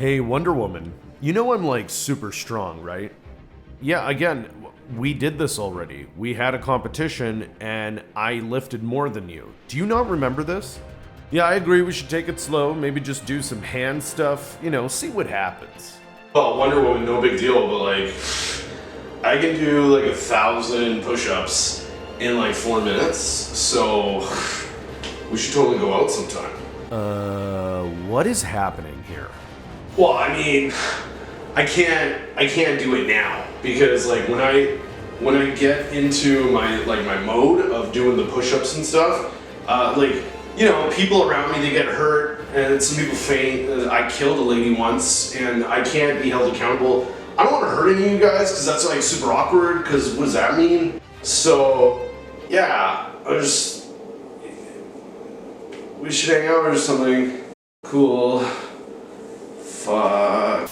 Hey, Wonder Woman, you know I'm like super strong, right? Yeah, again, we did this already. We had a competition and I lifted more than you. Do you not remember this? Yeah, I agree we should take it slow, maybe just do some hand stuff, see what happens. Well, Wonder Woman, no big deal, but like, I can do like 1,000 push-ups in like 4 minutes, so we should totally go out sometime. What is happening here? Well, I mean, I can't do it now because like when I get into my mode of doing the push-ups and stuff, people around me, they get hurt and some people faint. I killed a lady once and I can't be held accountable. I don't want to hurt any of you guys because that's like super awkward because what does that mean? So yeah, we should hang out or something. Cool. Fuck.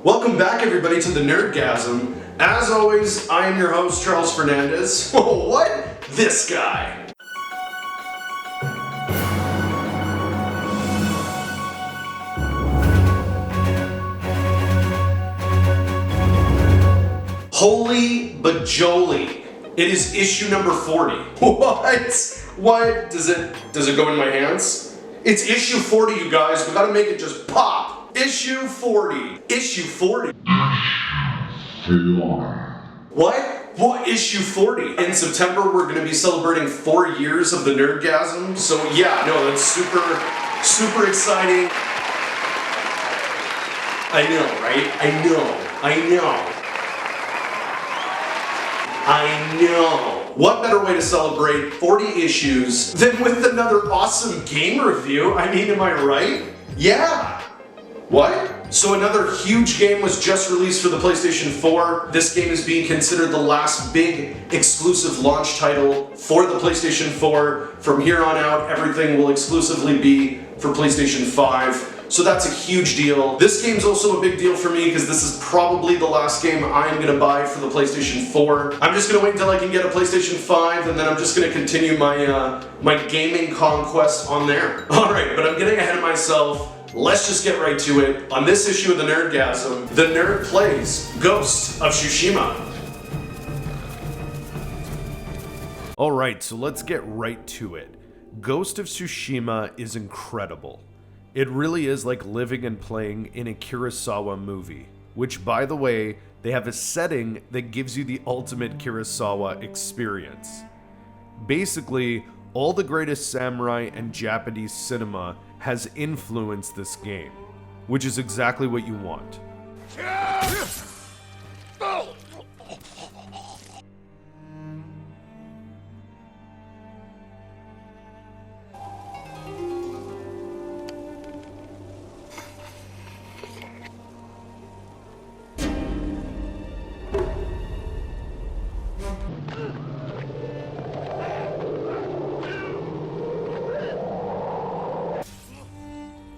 Welcome back, everybody, to the Nerdgasm. As always, I am your host, Charles Fernandez. Oh, what? This guy. Holy bajoli. It is issue number 40. What? What? Does it go in my hands? It's issue 40, you guys. We gotta make it just pop. Issue 40. Issue 40. What? What issue 40? In September, we're gonna be celebrating 4 years of the Nerdgasm. So yeah, no, that's super exciting. I know, right? I know. What better way to celebrate 40 issues than with another awesome game review? I mean, am I right? Yeah. What? So another huge game was just released for the PlayStation 4. This game is being considered the last big exclusive launch title for the PlayStation 4. From here on out, everything will exclusively be for PlayStation 5. So that's a huge deal. This game's also a big deal for me because this is probably the last game I'm gonna buy for the PlayStation 4. I'm just gonna wait until I can get a PlayStation 5 and then I'm just gonna continue my gaming conquest on there. Alright, but I'm getting ahead of myself. Let's just get right to it. On this issue of the Nerdgasm, the nerd plays Ghost of Tsushima. Alright, so let's get right to it. Ghost of Tsushima is incredible. It really is like living and playing in a Kurosawa movie, which, by the way, they have a setting that gives you the ultimate Kurosawa experience. Basically, all the greatest samurai and Japanese cinema has influenced this game, which is exactly what you want.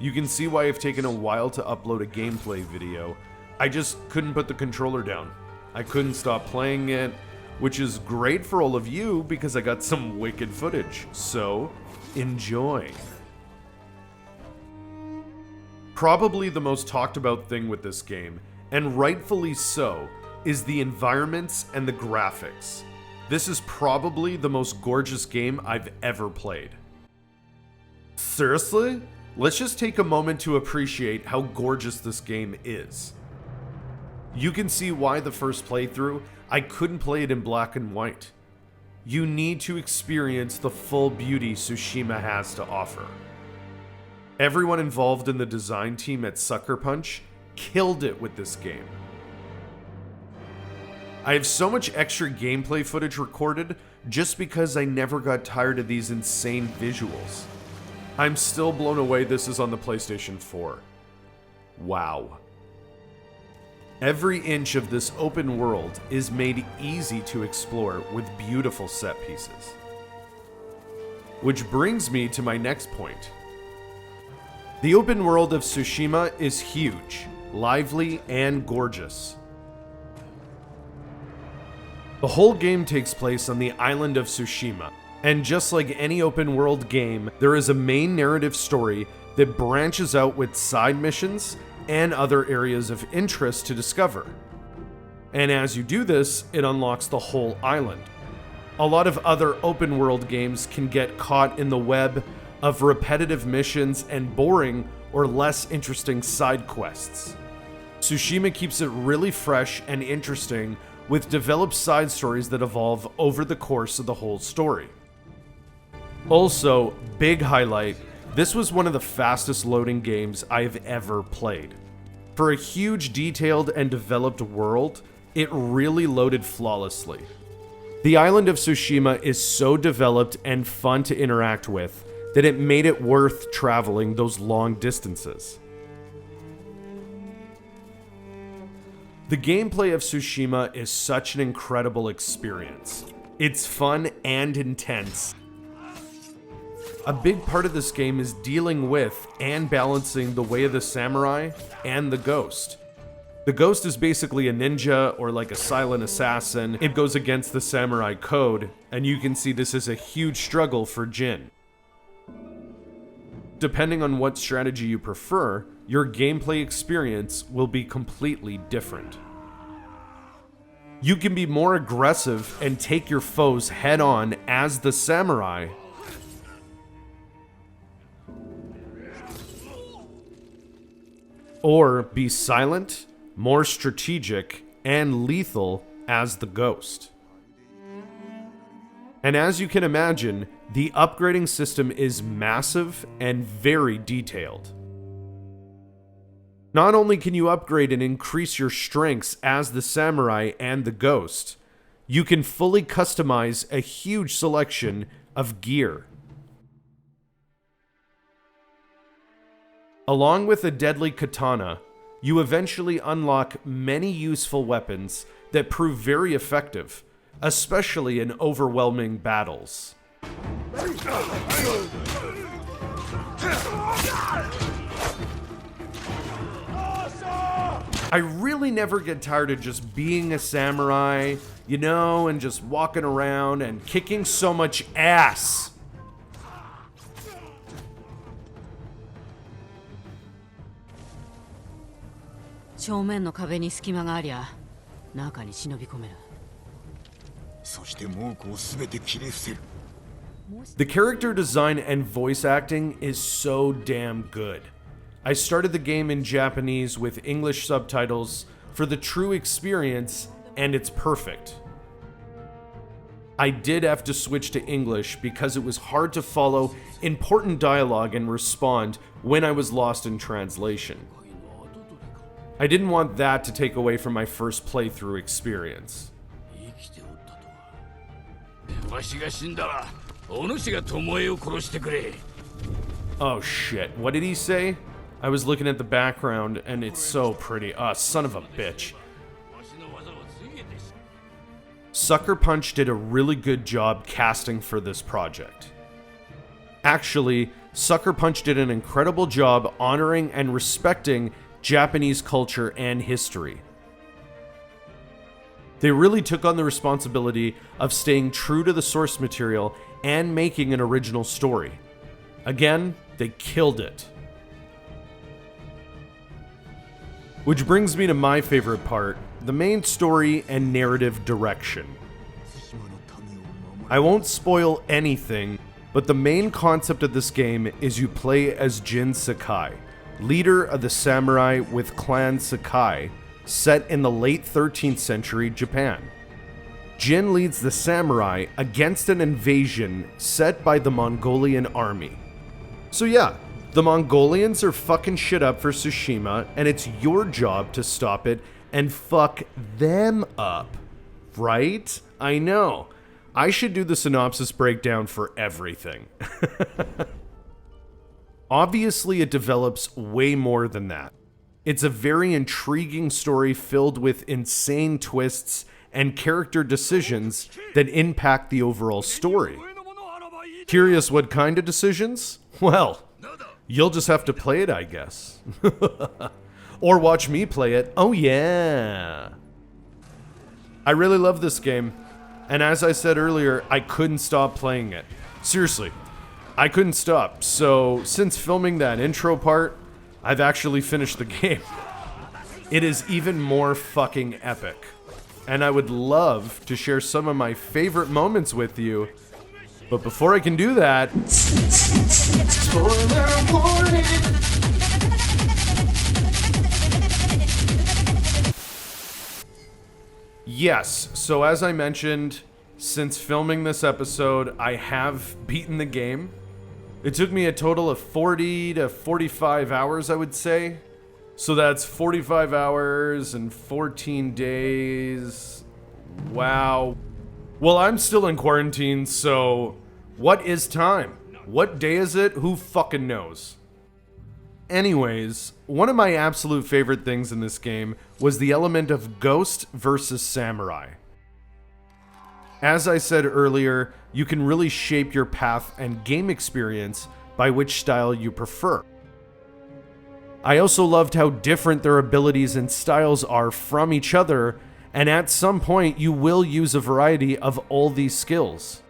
You can see why it's taken a while to upload a gameplay video. I just couldn't put the controller down. I couldn't stop playing it, which is great for all of you because I got some wicked footage. So, enjoy. Probably the most talked about thing with this game, and rightfully so, is the environments and the graphics. This is probably the most gorgeous game I've ever played. Seriously? Let's just take a moment to appreciate how gorgeous this game is. You can see why the first playthrough, I couldn't play it in black and white. You need to experience the full beauty Tsushima has to offer. Everyone involved in the design team at Sucker Punch killed it with this game. I have so much extra gameplay footage recorded just because I never got tired of these insane visuals. I'm still blown away this is on the PlayStation 4. Wow. Every inch of this open world is made easy to explore with beautiful set pieces. Which brings me to my next point. The open world of Tsushima is huge, lively, and gorgeous. The whole game takes place on the island of Tsushima, and just like any open world game, there is a main narrative story that branches out with side missions and other areas of interest to discover. And as you do this, it unlocks the whole island. A lot of other open world games can get caught in the web of repetitive missions and boring or less interesting side quests. Tsushima keeps it really fresh and interesting with developed side stories that evolve over the course of the whole story. Also, big highlight, this was one of the fastest loading games I've ever played. For a huge, detailed, and developed world, it really loaded flawlessly. The island of Tsushima is so developed and fun to interact with that it made it worth traveling those long distances. The gameplay of Tsushima is such an incredible experience. It's fun and intense. A big part of this game is dealing with and balancing the way of the samurai and the ghost. The ghost is basically a ninja or like a silent assassin. It goes against the samurai code, and you can see this is a huge struggle for Jin. Depending on what strategy you prefer, your gameplay experience will be completely different. You can be more aggressive and take your foes head on as the samurai, or be silent, more strategic, and lethal as the ghost. And as you can imagine, the upgrading system is massive and very detailed. Not only can you upgrade and increase your strengths as the samurai and the ghost, you can fully customize a huge selection of gear. Along with a deadly katana, you eventually unlock many useful weapons that prove very effective, especially in overwhelming battles. I really never get tired of just being a samurai, you know, and just walking around and kicking so much ass. The character design and voice acting is so damn good. I started the game in Japanese with English subtitles for the true experience, and it's perfect. I did have to switch to English because it was hard to follow important dialogue and respond when I was lost in translation. I didn't want that to take away from my first playthrough experience. Oh shit, what did he say? I was looking at the background and it's so pretty. Son of a bitch. Sucker Punch did a really good job casting for this project. Actually, Sucker Punch did an incredible job honoring and respecting Japanese culture and history. They really took on the responsibility of staying true to the source material and making an original story. Again, they killed it. Which brings me to my favorite part, the main story and narrative direction. I won't spoil anything, but the main concept of this game is you play as Jin Sakai, leader of the samurai with Clan Sakai, set in the late 13th century Japan. Jin leads the samurai against an invasion set by the Mongolian army. So yeah, the Mongolians are fucking shit up for Tsushima, and it's your job to stop it and fuck them up. Right? I know. I should do the synopsis breakdown for everything. Obviously, it develops way more than that. It's a very intriguing story filled with insane twists and character decisions that impact the overall story. Curious what kind of decisions? Well, you'll just have to play it, I guess. Or watch me play it. Oh yeah. I really love this game, and as I said earlier, I couldn't stop playing it. Seriously. I couldn't stop, so since filming that intro part, I've actually finished the game. It is even more fucking epic. And I would love to share some of my favorite moments with you. But before I can do that... Spoiler warning! Yes, so as I mentioned, since filming this episode, I have beaten the game. It took me a total of 40 to 45 hours, I would say. So that's 45 hours and 14 days. Wow. Well, I'm still in quarantine, so what is time? What day is it? Who fucking knows? Anyways, one of my absolute favorite things in this game was the element of Ghost versus Samurai. As I said earlier, you can really shape your path and game experience by which style you prefer. I also loved how different their abilities and styles are from each other, and at some point you will use a variety of all these skills.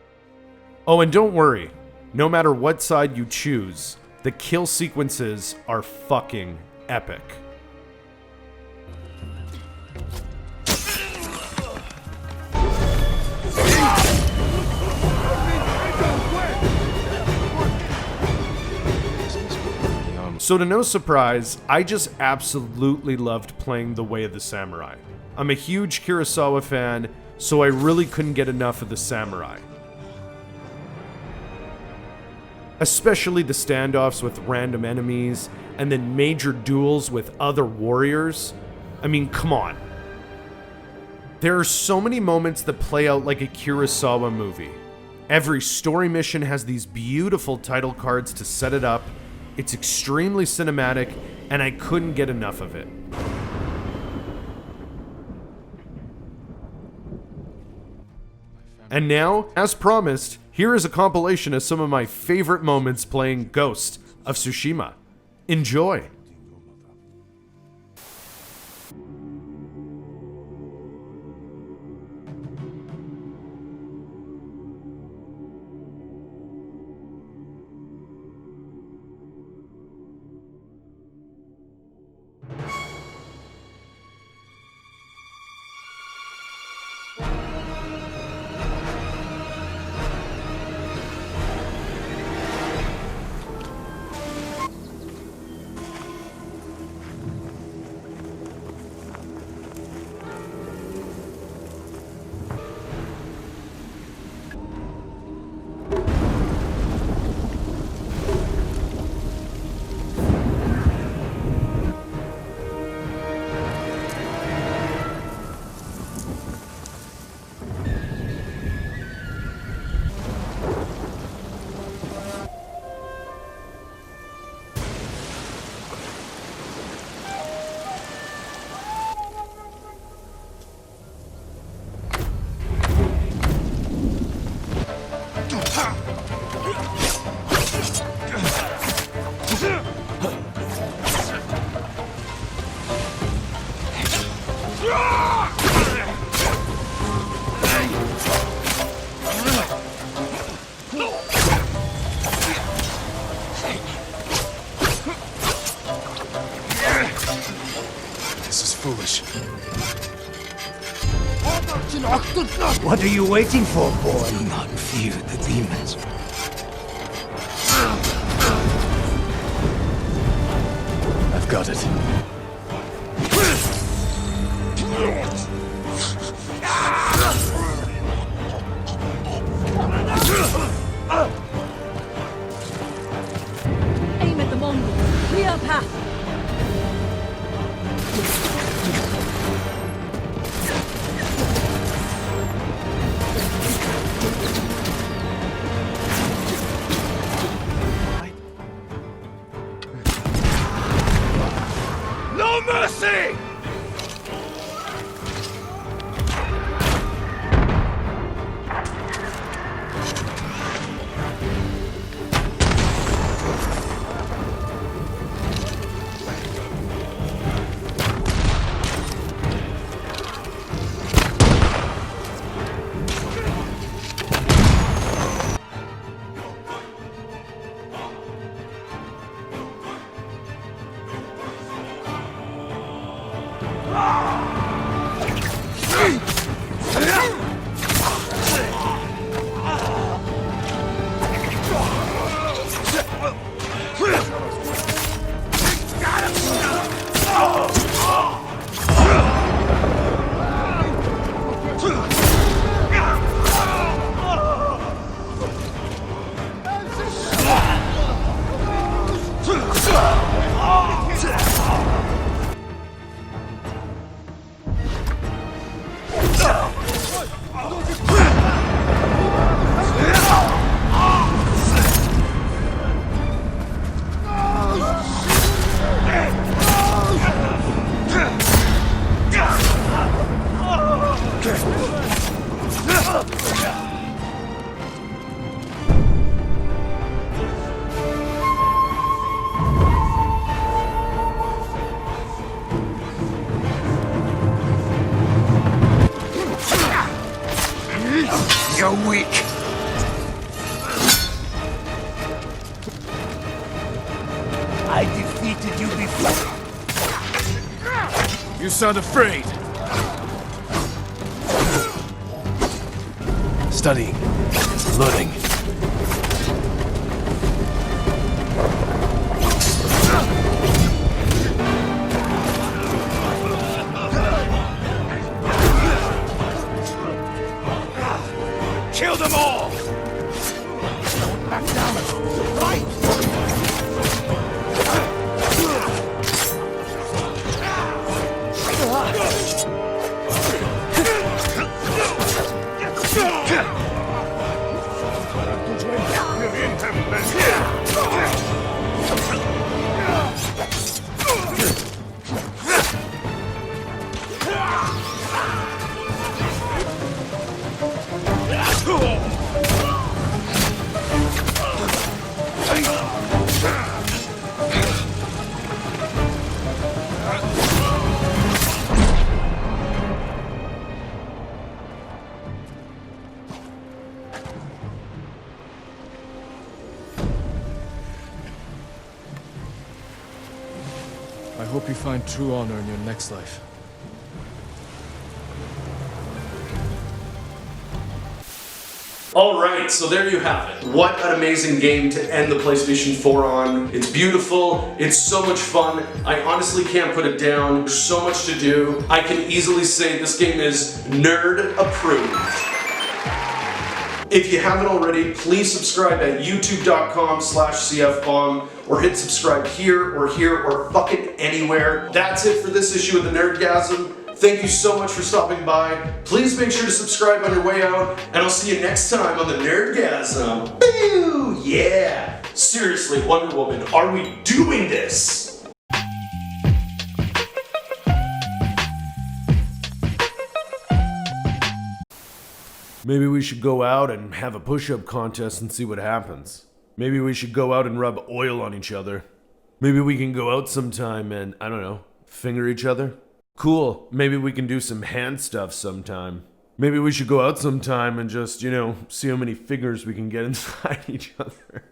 Oh, and don't worry, no matter what side you choose, the kill sequences are fucking epic. So to no surprise, I just absolutely loved playing The Way of the Samurai. I'm a huge Kurosawa fan, so I really couldn't get enough of the samurai. Especially the standoffs with random enemies, and then major duels with other warriors. I mean, come on. There are so many moments that play out like a Kurosawa movie. Every story mission has these beautiful title cards to set it up. It's extremely cinematic, and I couldn't get enough of it. And now, as promised, here is a compilation of some of my favorite moments playing Ghost of Tsushima. Enjoy! This is foolish. What are you waiting for, boy? Do not fear the demons. I've got it. Aim at the Mongol. Clear path. You're weak. I defeated you before. You sound afraid. Studying. Learning. Kill them all! Back down. Right! I hope you find true honor in your next life. Alright, so there you have it. What an amazing game to end the PlayStation 4 on. It's beautiful, it's so much fun. I honestly can't put it down. There's so much to do. I can easily say this game is nerd approved. If you haven't already, please subscribe at youtube.com/CFBOMB or hit subscribe here or fucking anywhere. That's it for this issue of the Nerdgasm. Thank you so much for stopping by. Please make sure to subscribe on your way out, and I'll see you next time on the Nerdgasm. Boo! Yeah! Seriously, Wonder Woman, are we doing this? Maybe we should go out and have a push-up contest and see what happens. Maybe we should go out and rub oil on each other. Maybe we can go out sometime and, I don't know, finger each other. Cool, maybe we can do some hand stuff sometime. Maybe we should go out sometime and just, see how many fingers we can get inside each other.